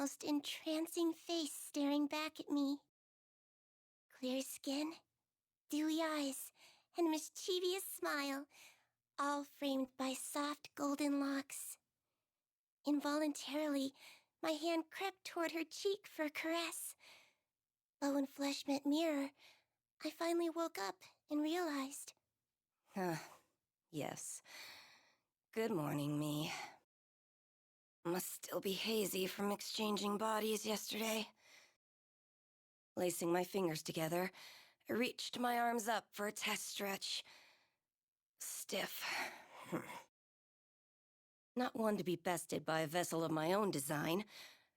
most entrancing face staring back at me. Clear skin, dewy eyes, and mischievous smile, all framed by soft golden locks. Involuntarily, my hand crept toward her cheek for a caress. But when flesh met mirror, I finally woke up and realized. Yes. Good morning, me. Must still be hazy from exchanging bodies yesterday. Lacing my fingers together, I reached my arms up for a test stretch. Stiff. Not one to be bested by a vessel of my own design,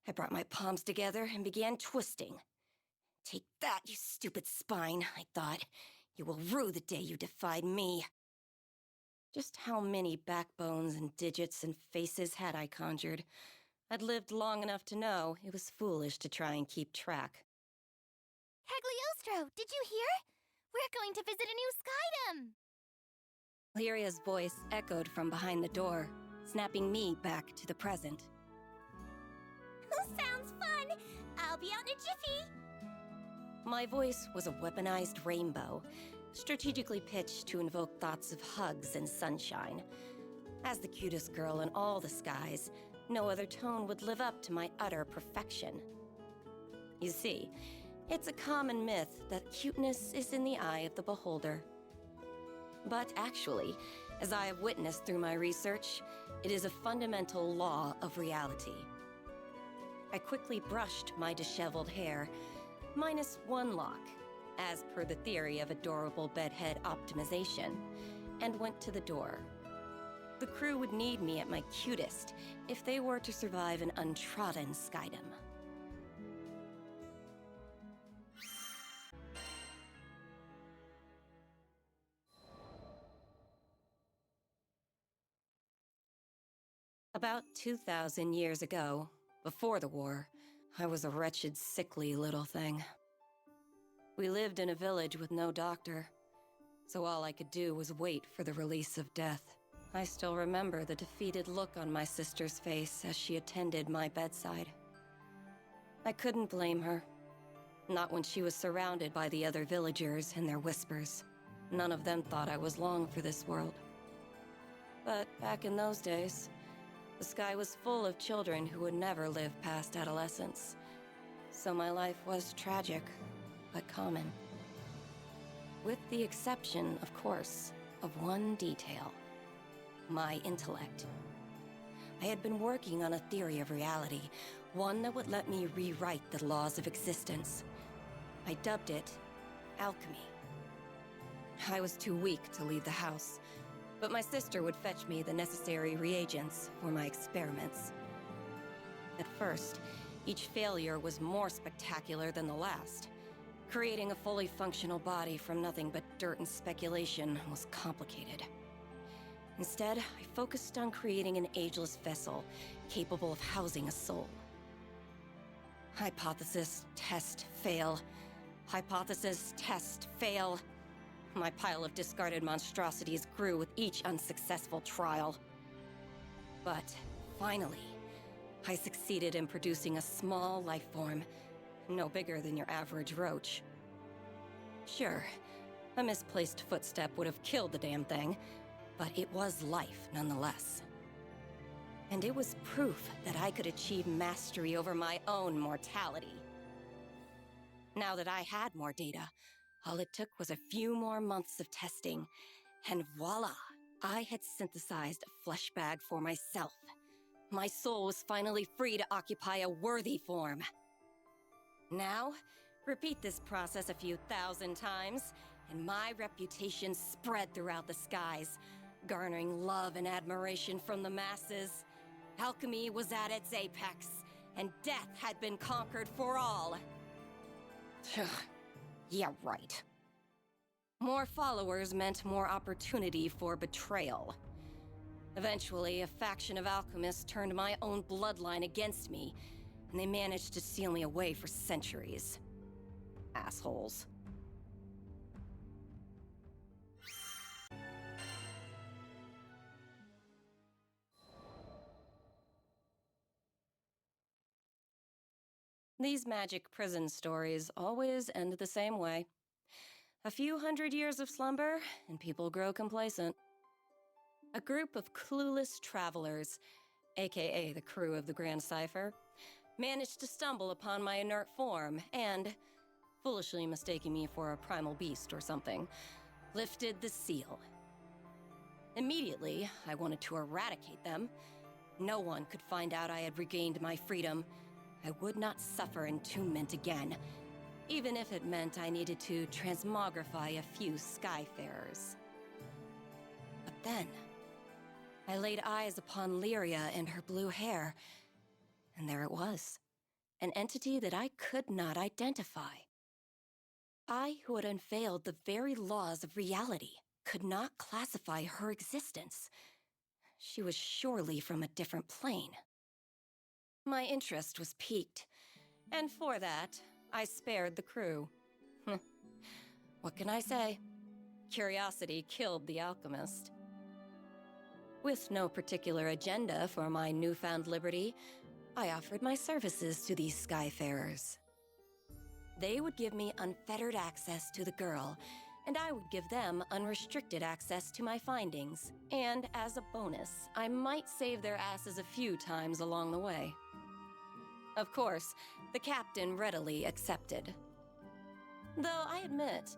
I brought my palms together and began twisting. Take that, you stupid spine, I thought. You will rue the day you defied me. Just how many backbones and digits and faces had I conjured? I'd lived long enough to know it was foolish to try and keep track. Cagliostro, did you hear? We're going to visit a new Skydom! Lyria's voice echoed from behind the door, snapping me back to the present. Sounds fun! I'll be out in a jiffy! My voice was a weaponized rainbow, strategically pitched to invoke thoughts of hugs and sunshine. As the cutest girl in all the skies, no other tone would live up to my utter perfection. You see, it's a common myth that cuteness is in the eye of the beholder. But actually, as I have witnessed through my research, it is a fundamental law of reality. I quickly brushed my disheveled hair, minus one lock, as per the theory of adorable bedhead optimization, and went to the door. The crew would need me at my cutest if they were to survive an untrodden Skydom. About 2,000 years ago, before the war, I was a wretched, sickly little thing. We lived in a village with no doctor, so all I could do was wait for the release of death. I still remember the defeated look on my sister's face as she attended my bedside. I couldn't blame her. Not when she was surrounded by the other villagers and their whispers. None of them thought I was long for this world. But back in those days, the sky was full of children who would never live past adolescence. So my life was tragic, but common. With the exception, of course, of one detail. My intellect. I had been working on a theory of reality, one that would let me rewrite the laws of existence. I dubbed it alchemy. I was too weak to leave the house, but my sister would fetch me the necessary reagents for my experiments. At first, each failure was more spectacular than the last. Creating a fully functional body from nothing but dirt and speculation was complicated. Instead, I focused on creating an ageless vessel capable of housing a soul. Hypothesis, test, fail. Hypothesis, test, fail. My pile of discarded monstrosities grew with each unsuccessful trial. But finally, I succeeded in producing a small life form, no bigger than your average roach. Sure, a misplaced footstep would have killed the damn thing, but it was life nonetheless. And it was proof that I could achieve mastery over my own mortality. Now that I had more data, all it took was a few more months of testing, and voila! I had synthesized a flesh bag for myself. My soul was finally free to occupy a worthy form. Now, repeat this process a few thousand times, and my reputation spread throughout the skies, garnering love and admiration from the masses. Alchemy was at its apex, and death had been conquered for all. Yeah, right. More followers meant more opportunity for betrayal. Eventually, a faction of alchemists turned my own bloodline against me, and they managed to seal me away for centuries. Assholes. These magic prison stories always end the same way. A few hundred years of slumber, and people grow complacent. A group of clueless travelers, aka the crew of the Grand Cipher, managed to stumble upon my inert form and, foolishly mistaking me for a primal beast or something, lifted the seal. Immediately, I wanted to eradicate them. No one could find out I had regained my freedom. I would not suffer entombment again, even if it meant I needed to transmogrify a few skyfarers. But then, I laid eyes upon Lyria and her blue hair, and there it was, an entity that I could not identify. I, who had unveiled the very laws of reality, could not classify her existence. She was surely from a different plane. My interest was piqued, and for that, I spared the crew. What can I say? Curiosity killed the alchemist. With no particular agenda for my newfound liberty, I offered my services to these skyfarers. They would give me unfettered access to the girl, and I would give them unrestricted access to my findings. And as a bonus, I might save their asses a few times along the way. Of course, the captain readily accepted. Though I admit,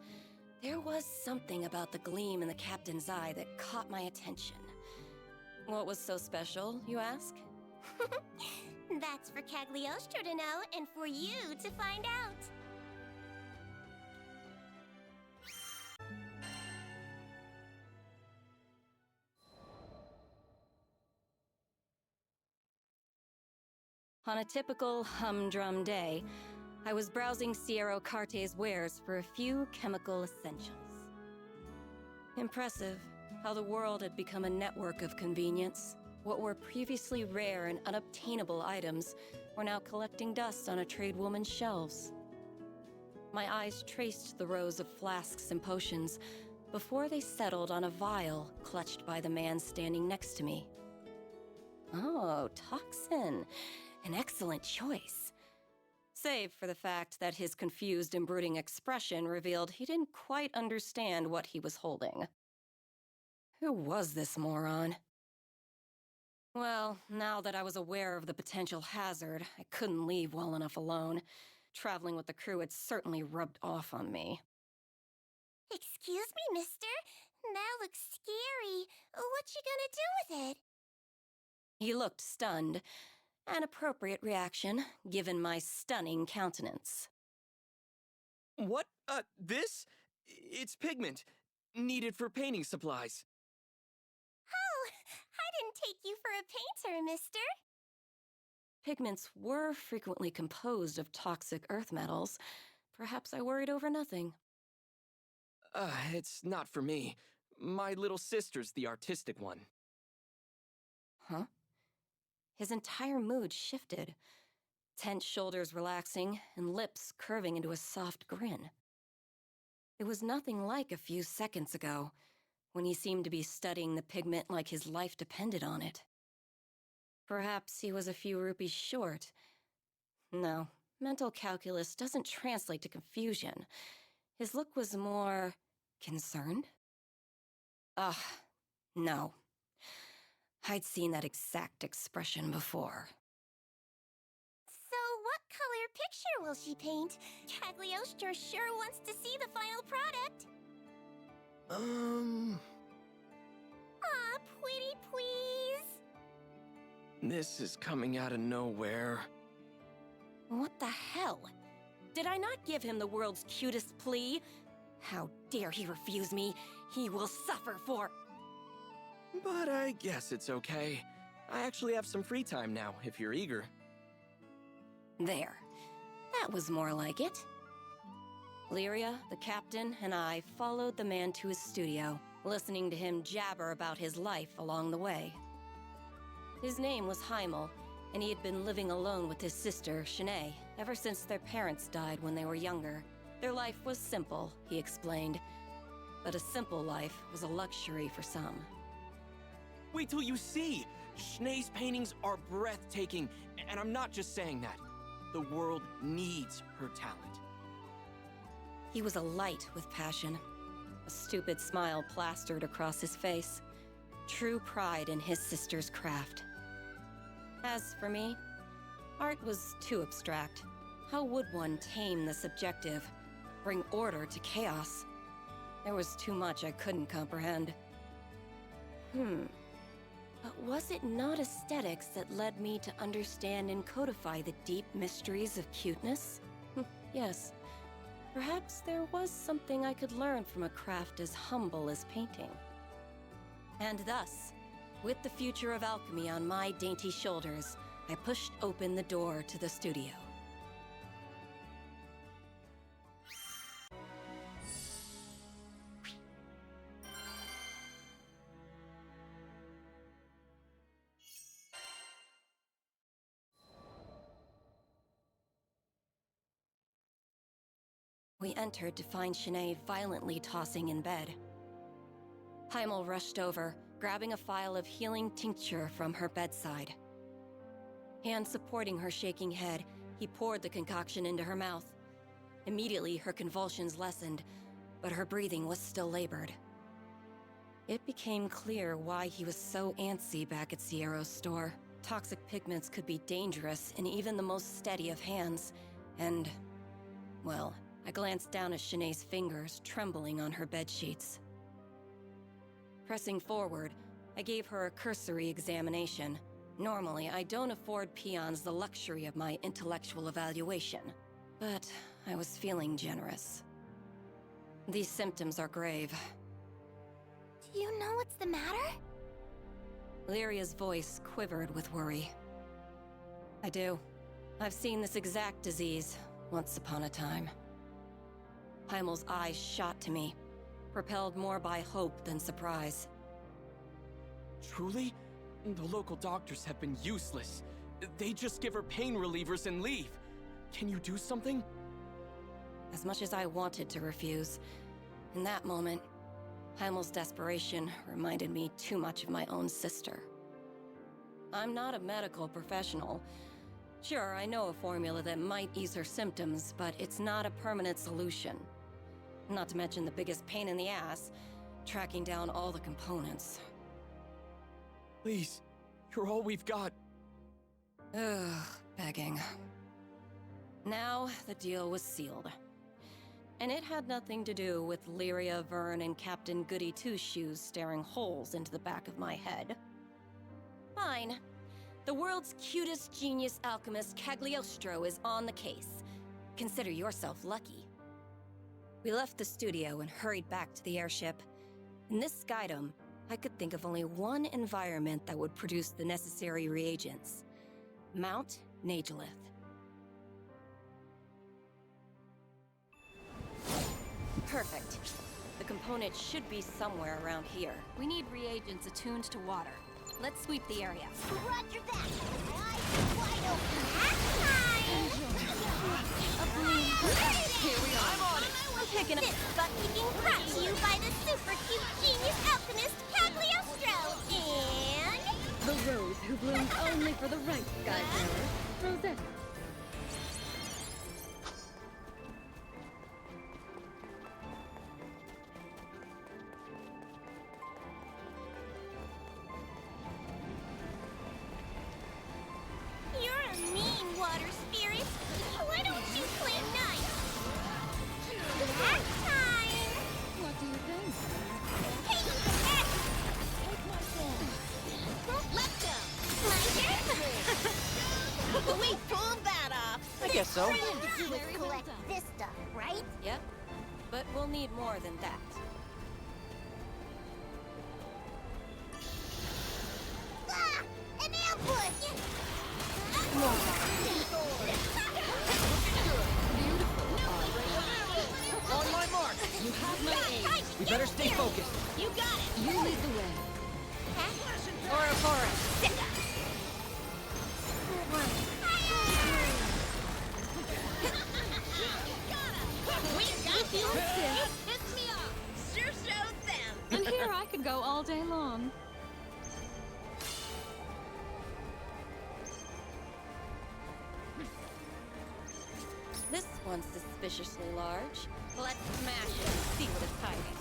there was something about the gleam in the captain's eye that caught my attention. What was so special, you ask? That's for Cagliostro to know and for you to find out. On a typical humdrum day, I was browsing Sierra Carte's wares for a few chemical essentials. Impressive how the world had become a network of convenience. What were previously rare and unobtainable items were now collecting dust on a tradewoman's shelves. My eyes traced the rows of flasks and potions before they settled on a vial clutched by the man standing next to me. Oh, toxin. An excellent choice. Save for the fact that his confused and brooding expression revealed he didn't quite understand what he was holding. Who was this moron? Well, now that I was aware of the potential hazard, I couldn't leave well enough alone. Traveling with the crew had certainly rubbed off on me. Excuse me, mister? That looks scary. What you gonna do with it? He looked stunned. An appropriate reaction, given my stunning countenance. What? This? It's pigment. Needed for painting supplies. Oh, I didn't take you for a painter, mister. Pigments were frequently composed of toxic earth metals. Perhaps I worried over nothing. It's not for me. My little sister's the artistic one. Huh? His entire mood shifted, tense shoulders relaxing and lips curving into a soft grin. It was nothing like a few seconds ago, when he seemed to be studying the pigment like his life depended on it. Perhaps he was a few rupees short. No, mental calculus doesn't translate to confusion. His look was more concerned. No. I'd seen that exact expression before. So what color picture will she paint? Cagliostro sure wants to see the final product. Aw, pretty please. This is coming out of nowhere. What the hell? Did I not give him the world's cutest plea? How dare he refuse me? He will suffer for... But I guess it's okay. I actually have some free time now, if you're eager. There. That was more like it. Lyria, the captain, and I followed the man to his studio, listening to him jabber about his life along the way. His name was Heimel, and he had been living alone with his sister, Shanae, ever since their parents died when they were younger. Their life was simple, he explained, but a simple life was a luxury for some. Wait till you see! Shnae's paintings are breathtaking, and I'm not just saying that. The world needs her talent. He was alight with passion. A stupid smile plastered across his face. True pride in his sister's craft. As for me, art was too abstract. How would one tame the subjective, bring order to chaos? There was too much I couldn't comprehend. But was it not aesthetics that led me to understand and codify the deep mysteries of cuteness? Yes. Perhaps there was something I could learn from a craft as humble as painting. And thus, with the future of alchemy on my dainty shoulders, I pushed open the door to the studio. We entered to find Shanae violently tossing in bed. Primal rushed over, grabbing a phial of healing tincture from her bedside. Hand supporting her shaking head, he poured the concoction into her mouth. Immediately, her convulsions lessened, but her breathing was still labored. It became clear why he was so antsy back at Sierra's store. Toxic pigments could be dangerous in even the most steady of hands, and, well, I glanced down at Shanae's fingers, trembling on her bedsheets. Pressing forward, I gave her a cursory examination. Normally, I don't afford peons the luxury of my intellectual evaluation, but I was feeling generous. These symptoms are grave. Do you know what's the matter? Lyria's voice quivered with worry. I do. I've seen this exact disease once upon a time. Primal's eyes shot to me, propelled more by hope than surprise. Truly? The local doctors have been useless. They just give her pain relievers and leave. Can you do something? As much as I wanted to refuse, in that moment, Primal's desperation reminded me too much of my own sister. I'm not a medical professional. Sure, I know a formula that might ease her symptoms, but it's not a permanent solution. Not to mention the biggest pain in the ass, tracking down all the components. Please, you're all we've got. Ugh, begging. Now, the deal was sealed. And it had nothing to do with Lyria, Vyrn, and Captain Goody Two-Shoes staring holes into the back of my head. Fine. The world's cutest genius alchemist Cagliostro is on the case. Consider yourself lucky. We left the studio and hurried back to the airship. In this Skydom, I could think of only one environment that would produce the necessary reagents. Mount Nagelith. Perfect. The component should be somewhere around here. We need reagents attuned to water. Let's sweep the area. Roger that! My eyes are wide open! Here we are. I'm on it! I'm picking up this butt-kicking brought to you by the super cute genius alchemist Cagliostro and... The rose who blooms only for the right skyfarer, Rosetta. You're a mean water spirit. Why don't you play nice? That time! What do you think? Take that! Take my phone. Let go! My turn! We pulled that off! I guess so. All you have to do is collect this stuff, right? Yep. But we'll need more than that. Ah! An ambush! On my mark! You have my aid. We better stay focused. You got it! You lead the way. Ouroboros! We got you! You pissed me off! Sure showed them! And here I could go all day long. one suspiciously large. Let's smash it and see what it's hiding.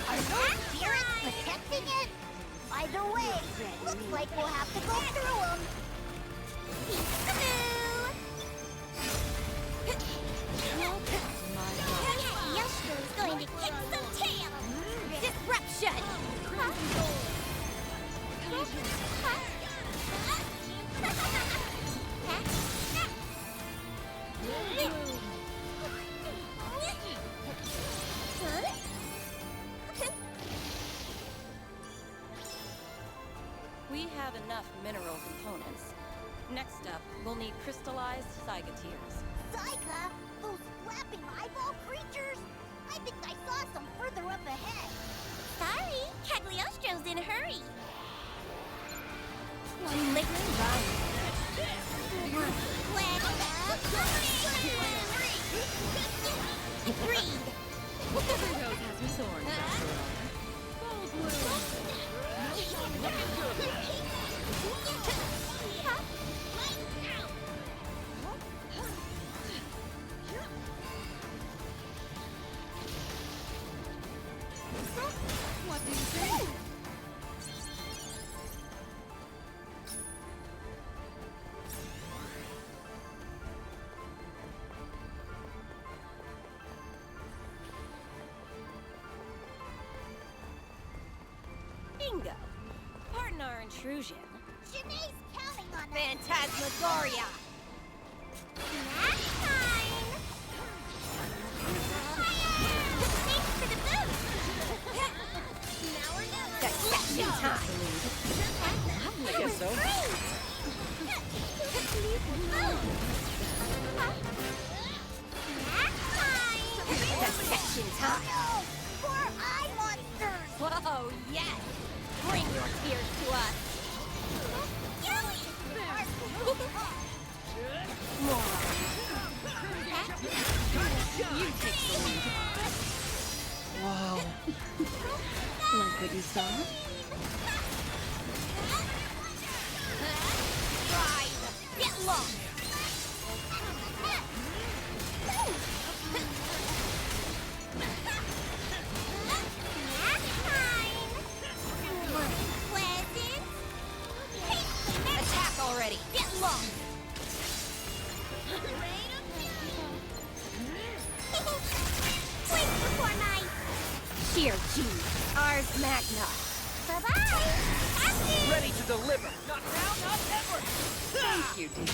Are those spirits protecting it? Either way, looks like we'll have to go through them. Peekaboo! Cagliostro's going to kick some tail! Disruption! We have enough mineral components. Next up, we'll need crystallized Zegateers. Zyga? Those flapping eyeball creatures? I think I saw some further up ahead. Sorry, Cagliostro's in a hurry. One lick run. Three. Every rose has her thorns, after all. Full bloom. What do you think? Bingo! Pardon our intrusion. Janae's counting on us. Phantasmagoria! Snack time! Thanks for the boost! Now we're done. Dissection time! I guess so. Dissection time! No! Poor eye monsters! Whoa, yes! Bring your tears to us! You take the lead. Wow. Like what you saw? Ride! Get lost! Attack already! Get lost! Wait before night! Sheer G, Ars Magna. Bye-bye! Action! Ready to deliver. Not now, not ever. Thank you, dear.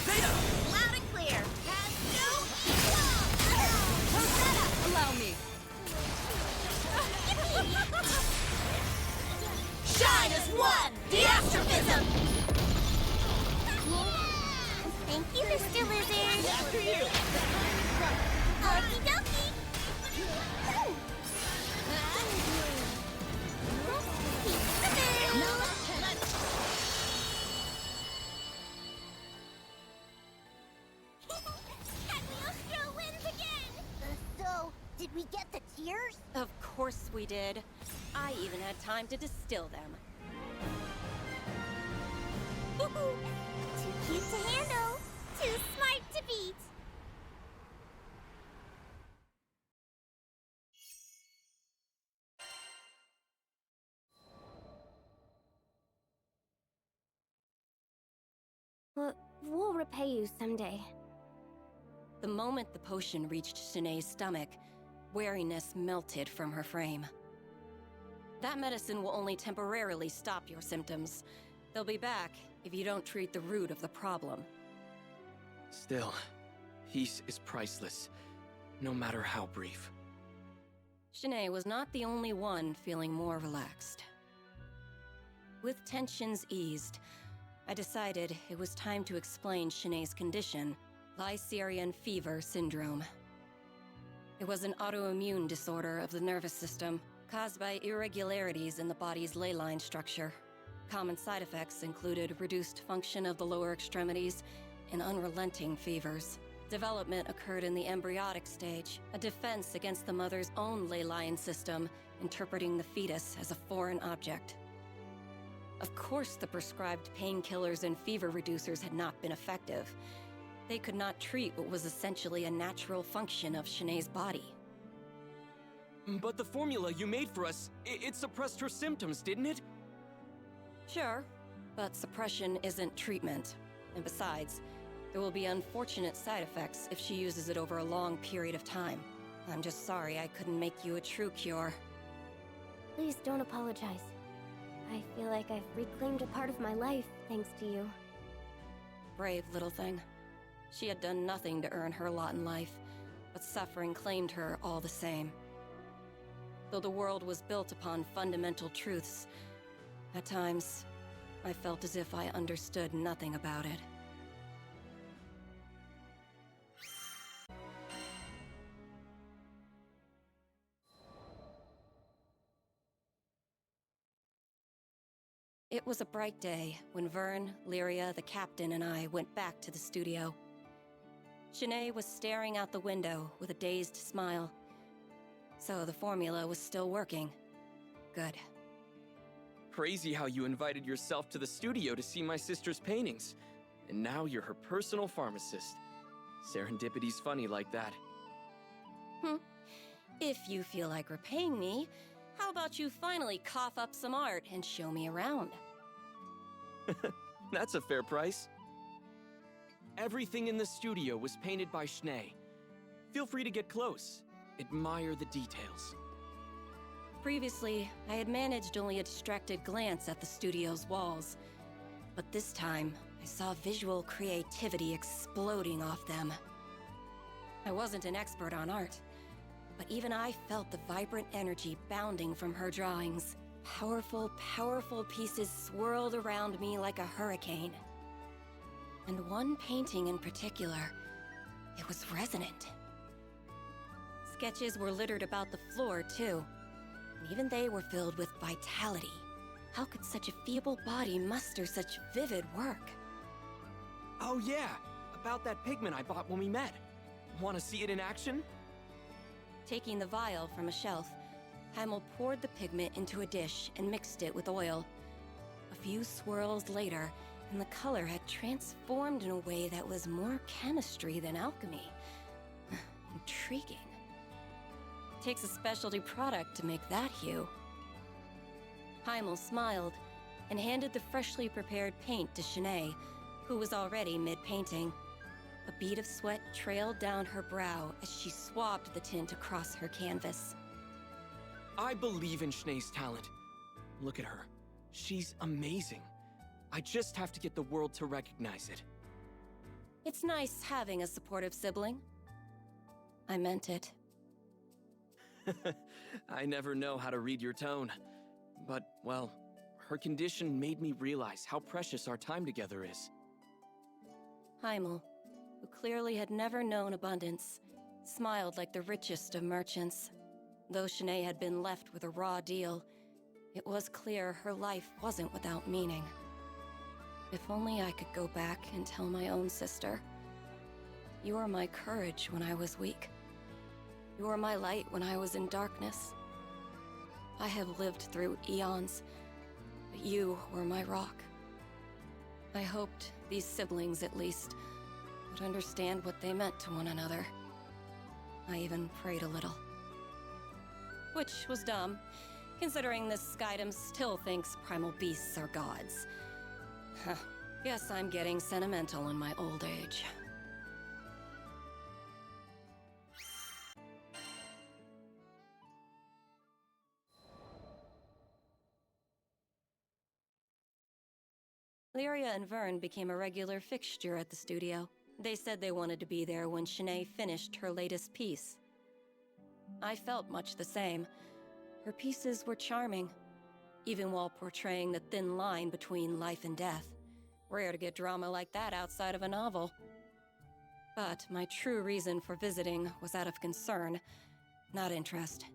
Zeta! Loud and clear! Has no equal! Rosetta! Allow me. Shine as one! The astrophism! Thank you, Mr. Lizard! After you. Okie dokie! Cagliostro wins again! So, did we get the tears? Of course we did. I even had time to distill them. Too cute to handle, too smart to beat. We'll repay you someday. The moment the potion reached Shanae's stomach, wariness melted from her frame. That medicine will only temporarily stop your symptoms. They'll be back if you don't treat the root of the problem. Still, peace is priceless, no matter how brief. Shanae was not the only one feeling more relaxed. With tensions eased, I decided it was time to explain Shanae's condition, Lyrian fever syndrome. It was an autoimmune disorder of the nervous system, caused by irregularities in the body's ley line structure. Common side effects included reduced function of the lower extremities and unrelenting fevers. Development occurred in the embryotic stage, a defense against the mother's own ley line system, interpreting the fetus as a foreign object. Of course, the prescribed painkillers and fever reducers had not been effective. They could not treat what was essentially a natural function of Shanae's body. But the formula you made for us, it suppressed her symptoms, didn't it? Sure, but suppression isn't treatment. And besides, there will be unfortunate side effects if she uses it over a long period of time. I'm just sorry I couldn't make you a true cure. Please don't apologize. I feel like I've reclaimed a part of my life, thanks to you. Brave little thing. She had done nothing to earn her lot in life, but suffering claimed her all the same. Though the world was built upon fundamental truths, at times, I felt as if I understood nothing about it. It was a bright day when Vyrn, Lyria, the captain, and I went back to the studio. Shanae was staring out the window with a dazed smile. So the formula was still working. Good. Crazy how you invited yourself to the studio to see my sister's paintings. And now you're her personal pharmacist. Serendipity's funny like that. If you feel like repaying me, how about you finally cough up some art and show me around? That's a fair price. Everything in the studio was painted by Shanae. Feel free to get close. Admire the details. Previously, I had managed only a distracted glance at the studio's walls. But this time, I saw visual creativity exploding off them. I wasn't an expert on art, but even I felt the vibrant energy bounding from her drawings. Powerful, powerful pieces swirled around me like a hurricane. And one painting in particular, it was resonant. Sketches were littered about the floor, too. And even they were filled with vitality. How could such a feeble body muster such vivid work? Oh yeah, about that pigment I bought when we met. Want to see it in action? Taking the vial from a shelf, Heimel poured the pigment into a dish and mixed it with oil. A few swirls later, and the color had transformed in a way that was more chemistry than alchemy. Intriguing. Takes a specialty product to make that hue. Heimel smiled and handed the freshly prepared paint to Shanae, who was already mid-painting. A bead of sweat trailed down her brow as she swabbed the tint across her canvas. I believe in Shanae's talent. Look at her. She's amazing. I just have to get the world to recognize it. It's nice having a supportive sibling. I meant it. I never know how to read your tone. But, well, her condition made me realize how precious our time together is. Heimel, who clearly had never known abundance, smiled like the richest of merchants. Though Shanae had been left with a raw deal, it was clear her life wasn't without meaning. If only I could go back and tell my own sister, "You were my courage when I was weak. You were my light when I was in darkness. I have lived through eons, but you were my rock." I hoped these siblings, at least, would understand what they meant to one another. I even prayed a little. Which was dumb, considering this Skydom still thinks primal beasts are gods. Huh. Guess I'm getting sentimental in my old age. Lyria and Vyrn became a regular fixture at the studio. They said they wanted to be there when Shanae finished her latest piece. I felt much the same. Her pieces were charming, even while portraying the thin line between life and death. Rare to get drama like that outside of a novel. But my true reason for visiting was out of concern, not interest.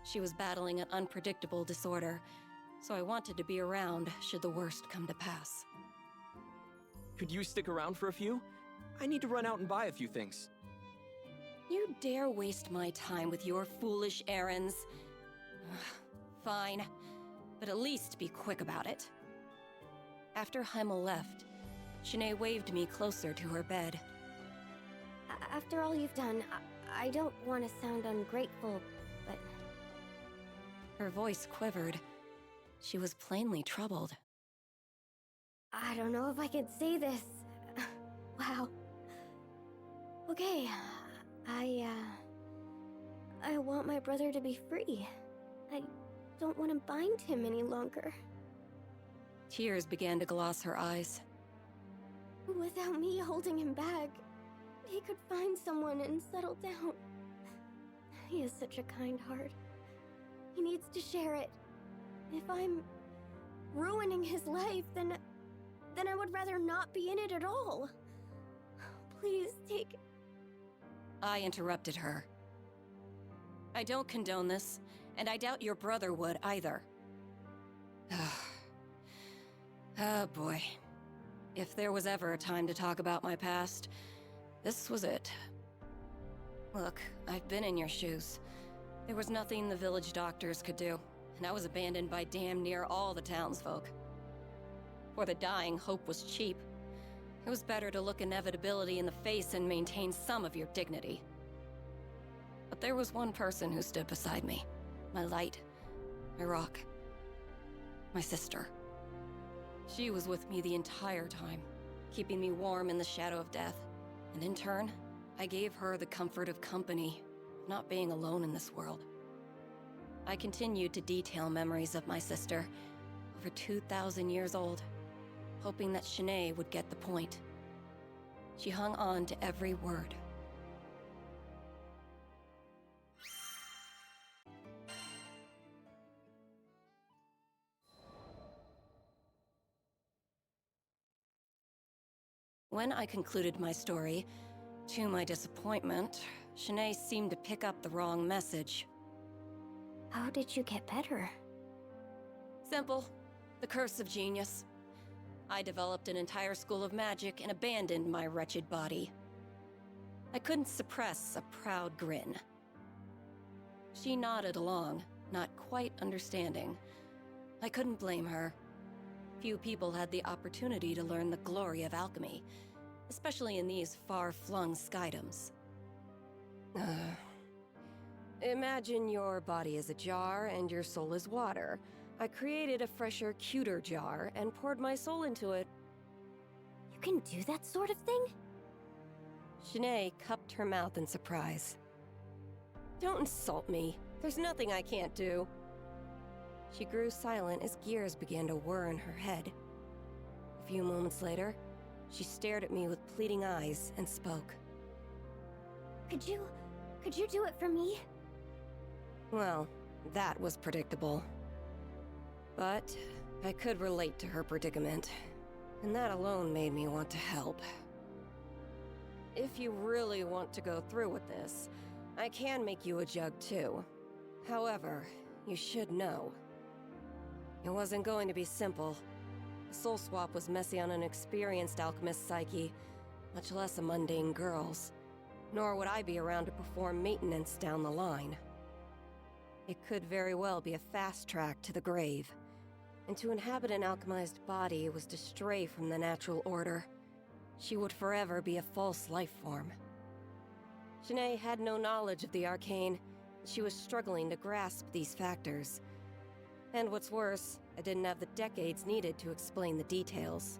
She was battling an unpredictable disorder, so I wanted to be around should the worst come to pass. Could you stick around for a few? I need to run out and buy a few things. You dare waste my time with your foolish errands? Fine, but at least be quick about it. After Heimel left, Shanae waved me closer to her bed. After all you've done, I don't want to sound ungrateful, but... Her voice quivered. She was plainly troubled. I don't know if I could say this. Wow. Okay, I want my brother to be free. I don't want to bind him any longer. Tears began to gloss her eyes. Without me holding him back, he could find someone and settle down. He has such a kind heart. He needs to share it. If I'm ruining his life, then I would rather not be in it at all. Please take... I interrupted her. I don't condone this, and I doubt your brother would either. Oh boy. If there was ever a time to talk about my past, this was it. Look, I've been in your shoes. There was nothing the village doctors could do, and I was abandoned by damn near all the townsfolk. For the dying, hope was cheap. It was better to look inevitability in the face and maintain some of your dignity. But there was one person who stood beside me. My light. My rock. My sister. She was with me the entire time, keeping me warm in the shadow of death. And in turn, I gave her the comfort of company, not being alone in this world. I continued to detail memories of my sister, over 2,000 years old, hoping that Shanae would get the point. She hung on to every word. When I concluded my story, to my disappointment, Shanae seemed to pick up the wrong message. How did you get better? Simple. The curse of genius. I developed an entire school of magic and abandoned my wretched body. I couldn't suppress a proud grin. She nodded along, not quite understanding. I couldn't blame her. Few people had the opportunity to learn the glory of alchemy, especially in these far-flung Skydoms. Imagine your body is a jar and your soul is water. I created a fresher, cuter jar and poured my soul into it. You can do that sort of thing? Shanae cupped her mouth in surprise. Don't insult me. There's nothing I can't do. She grew silent as gears began to whir in her head. A few moments later, she stared at me with pleading eyes and spoke. Could you do it for me? Well, that was predictable. But I could relate to her predicament, and that alone made me want to help. If you really want to go through with this, I can make you a jug too. However, you should know. It wasn't going to be simple. The soul swap was messy on an experienced alchemist's psyche, much less a mundane girl's. Nor would I be around to perform maintenance down the line. It could very well be a fast track to the grave. And to inhabit an alchemized body was to stray from the natural order. She would forever be a false life form. Shanae had no knowledge of the arcane. She was struggling to grasp these factors. And what's worse, I didn't have the decades needed to explain the details.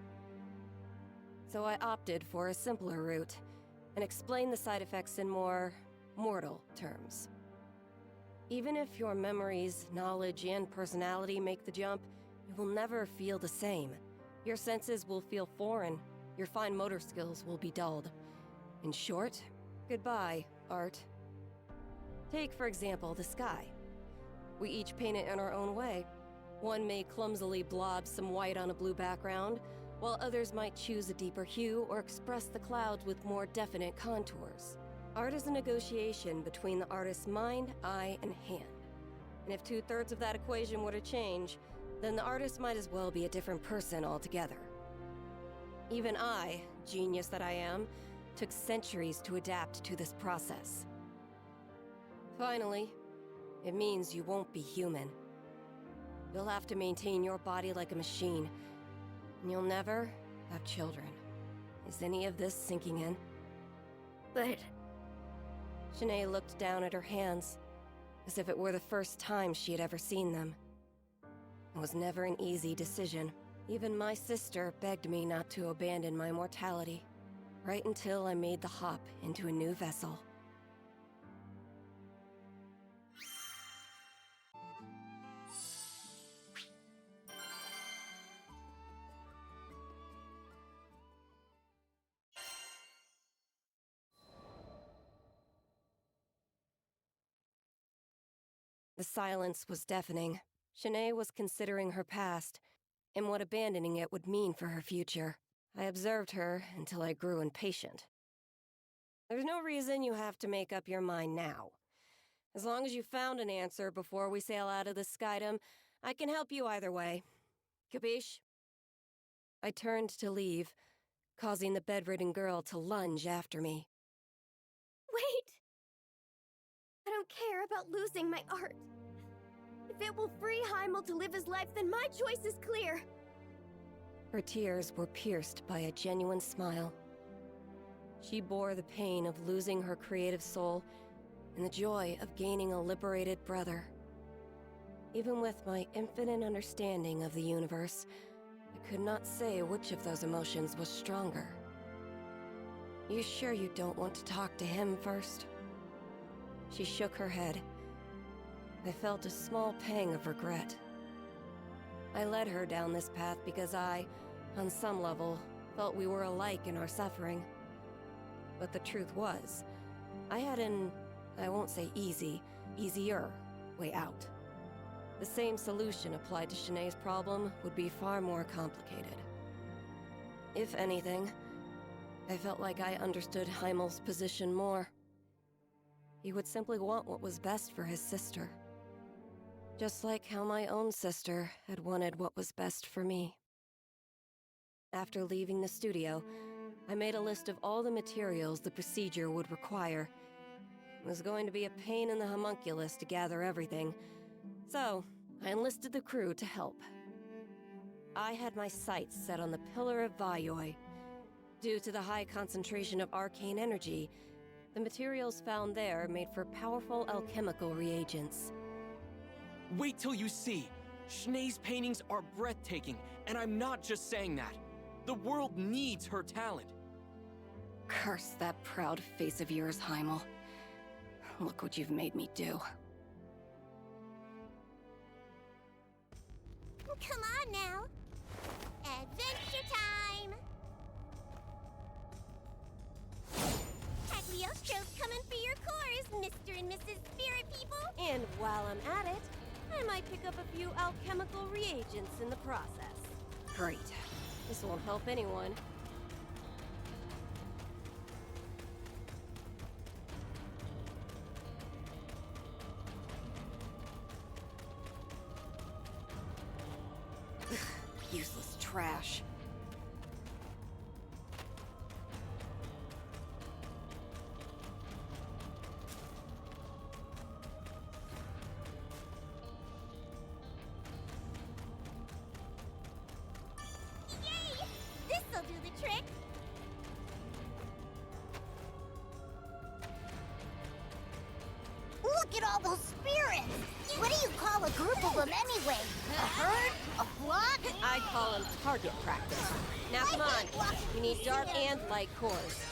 So I opted for a simpler route, and explained the side effects in more mortal terms. Even if your memories, knowledge, and personality make the jump, you will never feel the same. Your senses will feel foreign, your fine motor skills will be dulled. In short, goodbye, art. Take, for example, the sky. We each paint it in our own way. One may clumsily blob some white on a blue background, while others might choose a deeper hue or express the clouds with more definite contours. Art is a negotiation between the artist's mind, eye, and hand. And if 2/3 of that equation were to change, then the artist might as well be a different person altogether. Even I, genius that I am, took centuries to adapt to this process. Finally, it means you won't be human. You'll have to maintain your body like a machine, and you'll never have children. Is any of this sinking in? But Shanae looked down at her hands, as if it were the first time she had ever seen them. It was never an easy decision. Even my sister begged me not to abandon my mortality, right until I made the hop into a new vessel. The silence was deafening. Shanae was considering her past, and what abandoning it would mean for her future. I observed her until I grew impatient. There's no reason you have to make up your mind now. As long as you found an answer before we sail out of the Skydom, I can help you either way. Capiche? I turned to leave, causing the bedridden girl to lunge after me. wait! I don't care about losing my art. If it will free Heimel to live his life, then my choice is clear. Her tears were pierced by a genuine smile. She bore the pain of losing her creative soul and the joy of gaining a liberated brother. Even with my infinite understanding of the universe, I could not say which of those emotions was stronger. You sure you don't want to talk to him first? She shook her head. I felt a small pang of regret. I led her down this path because I, on some level, felt we were alike in our suffering. But the truth was, I had an, I won't say easier way out. The same solution applied to Shanae's problem would be far more complicated. If anything, I felt like I understood Heimel's position more. He would simply want what was best for his sister. Just like how my own sister had wanted what was best for me. After leaving the studio, I made a list of all the materials the procedure would require. It was going to be a pain in the homunculus to gather everything, so I enlisted the crew to help. I had my sights set on the Pillar of Vayoi. Due to the high concentration of arcane energy, the materials found there made for powerful alchemical reagents. Wait till you see! Shanae's paintings are breathtaking, and I'm not just saying that. The world needs her talent. Curse that proud face of yours, Heimel. Look what you've made me do. Come on now. Adventure time! Cagliostro's coming for your cores, Mr. and Mrs. Spirit People! And while I'm at it, I might pick up a few alchemical reagents in the process. Great. This won't help anyone. Useless trash. Yay! This'll do the trick! Look at all those spirits! What do you call a group of them anyway? A herd? A flock? I call them target practice. Now come on, you need dark and light cores.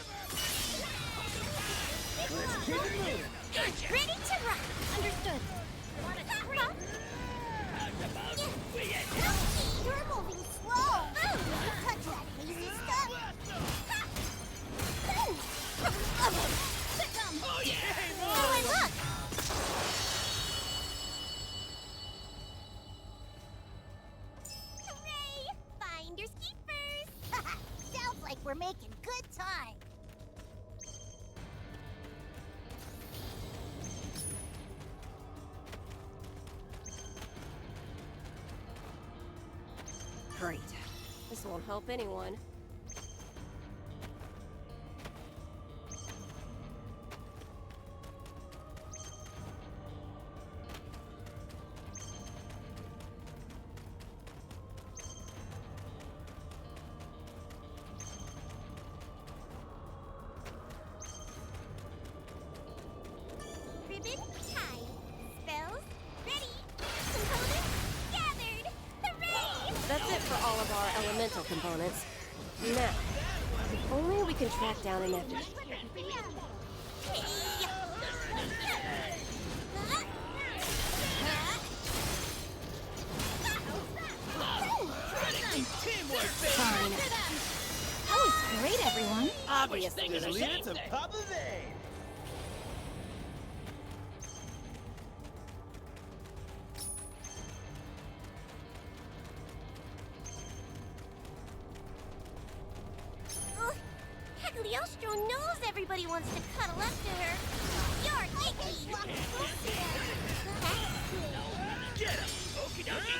Ready to rock! Understood. You're moving slow! Touch that hazy stuff! Oh, look! Hooray! Finders keepers! Sounds like we're making good time. Great. This won't help anyone. for all of our elemental components. Now, if only we can track down an evidence. Fine. That was great, everyone. Obviously, Lead to Papa Vane. Ugh, Cagliostro knows everybody wants to cuddle up to her. You're icky. Get him! Okie dokie!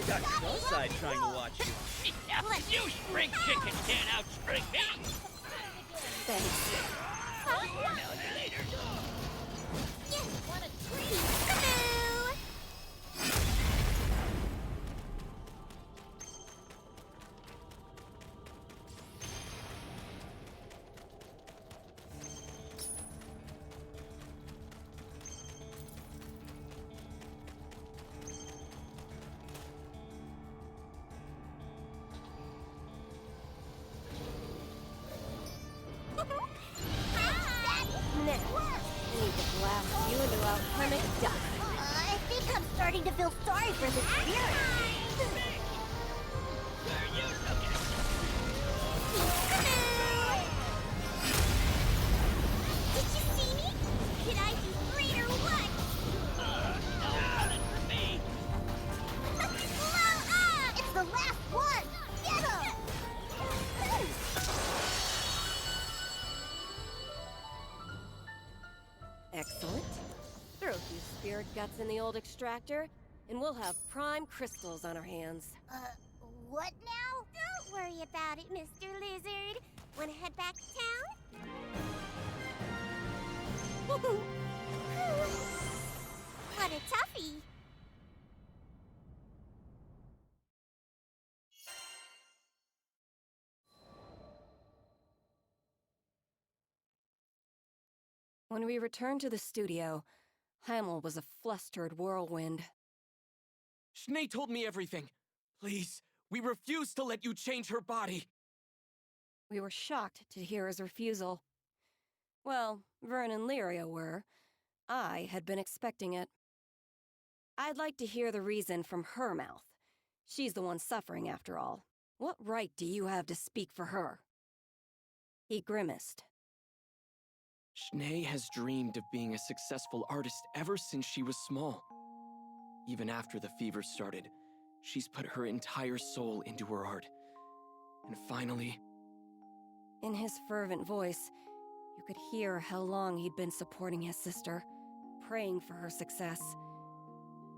Got Cross-Eyed trying to watch you. You spring chicken can't outspring me! Thanks. Want a treat? Hello. Now, I need to blast you into alchemic dust. I think I'm starting to feel sorry for the spirit. Did you see me? Did I do great or what? Blow up! It's the last one. Get him! Excellent. Throw a few spirit guts in the old extractor, and we'll have prime crystals on our hands. What now? Don't worry about it, Mr. Lizard. Wanna head back to town? What a toughie. When we returned to the studio, Hamel was a flustered whirlwind. Schnee told me everything. Please, we refuse to let you change her body. We were shocked to hear his refusal. Well, Vyrn and Lyria were. I had been expecting it. I'd like to hear the reason from her mouth. She's the one suffering, after all. What right do you have to speak for her? He grimaced. Schnee has dreamed of being a successful artist ever since she was small. Even after the fever started, she's put her entire soul into her art. And finally... In his fervent voice, you could hear how long he'd been supporting his sister, praying for her success.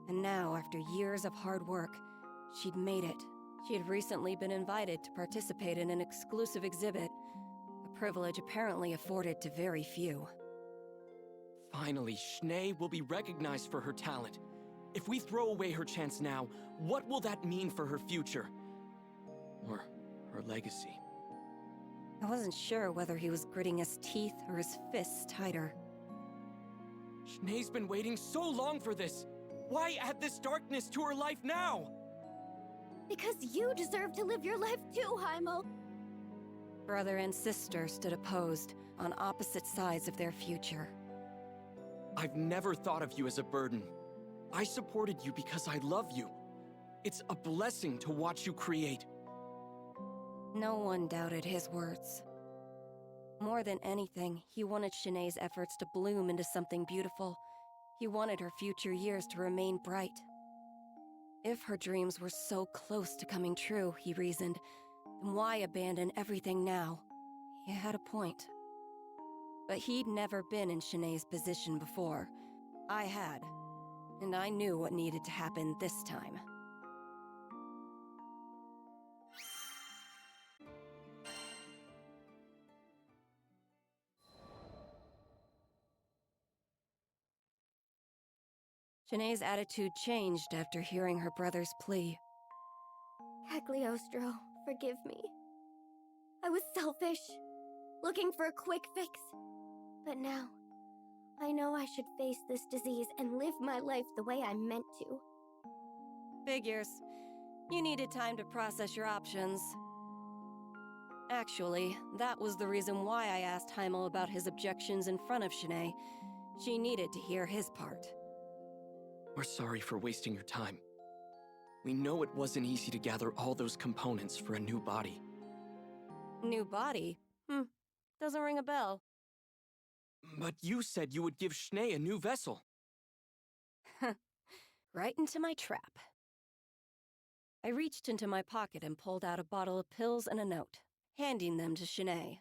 And now, after years of hard work, she'd made it. She had recently been invited to participate in an exclusive exhibit, a privilege apparently afforded to very few. Finally, Schnee will be recognized for her talent. If we throw away her chance now, what will that mean for her future? Or her legacy? I wasn't sure whether he was gritting his teeth or his fists tighter. Schnee's been waiting so long for this! Why add this darkness to her life now? Because you deserve to live your life too, Hamel. Brother and sister stood opposed, on opposite sides of their future. I've never thought of you as a burden. I supported you because I love you. It's a blessing to watch you create. No one doubted his words. More than anything, he wanted Shanae's efforts to bloom into something beautiful. He wanted her future years to remain bright. If her dreams were so close to coming true, he reasoned, then why abandon everything now? He had a point. But he'd never been in Shanae's position before. I had. And I knew what needed to happen this time. Shanae's attitude changed after hearing her brother's plea. Cagliostro, forgive me. I was selfish, looking for a quick fix. But now, I know I should face this disease and live my life the way I meant to. Figures. You needed time to process your options. Actually, that was the reason why I asked Heimel about his objections in front of Shanae. She needed to hear his part. We're sorry for wasting your time. We know it wasn't easy to gather all those components for a new body. New body? Doesn't ring a bell. But you said you would give Shanae a new vessel. Right into my trap. I reached into my pocket and pulled out a bottle of pills and a note, handing them to Shanae.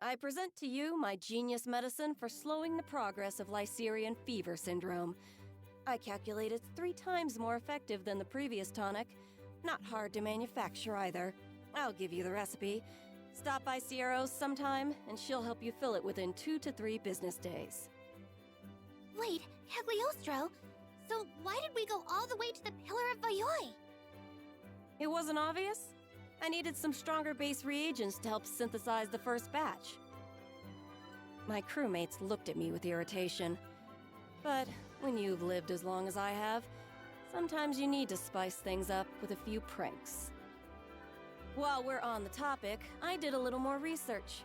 I present to you my genius medicine for slowing the progress of Lycerian fever syndrome. I calculate it's 3 times more effective than the previous tonic. Not hard to manufacture either. I'll give you the recipe. Stop by Sierra's sometime, and she'll help you fill it within 2 to 3 business days. Wait, Cagliostro, so why did we go all the way to the Pillar of Vayoi? It wasn't obvious? I needed some stronger base reagents to help synthesize the first batch. My crewmates looked at me with irritation. But when you've lived as long as I have, sometimes you need to spice things up with a few pranks. While we're on the topic, I did a little more research.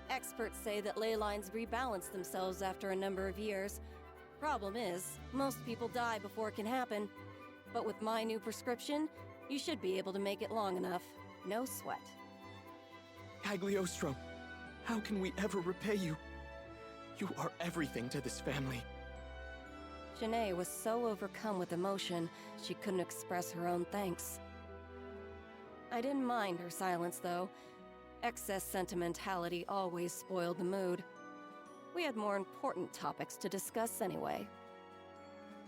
Experts say that ley lines rebalance themselves after a number of years. Problem is, most people die before it can happen. But with my new prescription, you should be able to make it long enough. No sweat. Cagliostro, how can we ever repay you? You are everything to this family. Shanae was so overcome with emotion, she couldn't express her own thanks. I didn't mind her silence, though. Excess sentimentality always spoiled the mood. We had more important topics to discuss anyway.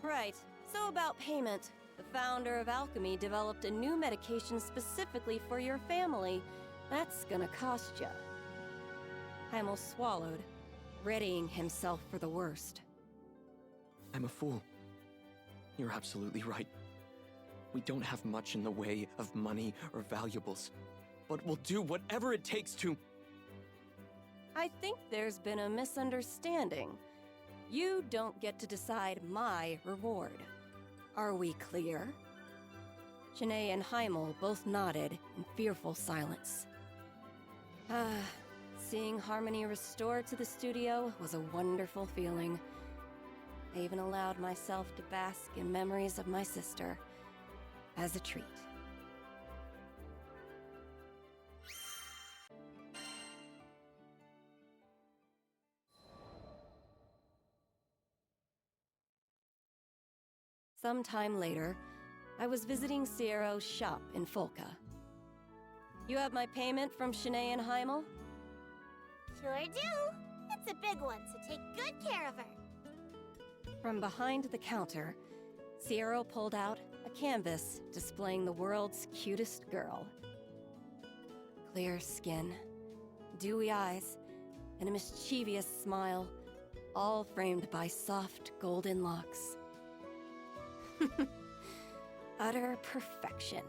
Right, so about payment. The founder of Alchemy developed a new medication specifically for your family. That's gonna cost ya. Heimel swallowed, readying himself for the worst. I'm a fool. You're absolutely right. We don't have much in the way of money or valuables, but we'll do whatever it takes to... I think there's been a misunderstanding. You don't get to decide my reward. Are we clear? Shanae and Heimel both nodded in fearful silence. Seeing harmony restored to the studio was a wonderful feeling. I even allowed myself to bask in memories of my sister as a treat. Sometime later, I was visiting Sierra's shop in Folca. You have my payment from Shanae and Heimel? Sure do. It's a big one, so take good care of her. From behind the counter, Sierra pulled out a canvas displaying the world's cutest girl. Clear skin, dewy eyes, and a mischievous smile, all framed by soft golden locks. Utter perfection.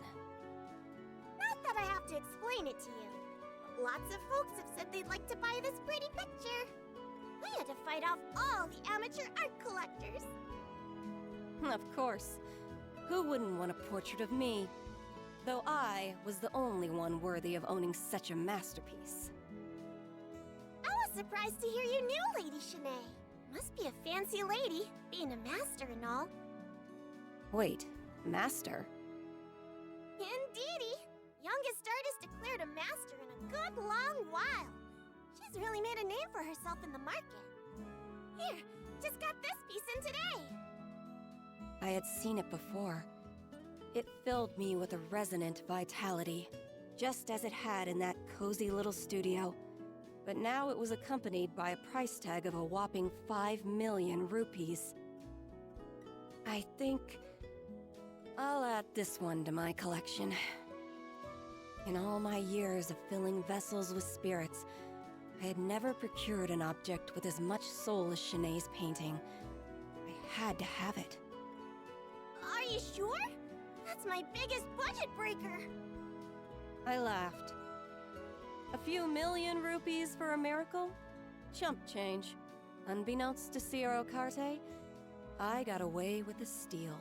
Not that I have to explain it to you. But lots of folks have said they'd like to buy this pretty picture. We had to fight off all the amateur art collectors. Of course. Who wouldn't want a portrait of me? Though I was the only one worthy of owning such a masterpiece. I was surprised to hear you knew Lady Shanae. Must be a fancy lady, being a master and all. Wait, master? Indeedy! Youngest artist declared a master in a good long while. She's really made a name for herself in the market. Here, just got this piece in today. I had seen it before. It filled me with a resonant vitality, just as it had in that cozy little studio. But now it was accompanied by a price tag of a whopping 5 million rupees. I think I'll add this one to my collection. In all my years of filling vessels with spirits, I had never procured an object with as much soul as Shanae's painting. I had to have it. Are you sure? That's my biggest budget breaker. I laughed. A few million rupees for a miracle? Chump change. Unbeknownst to Sierra Carte, I got away with the steal.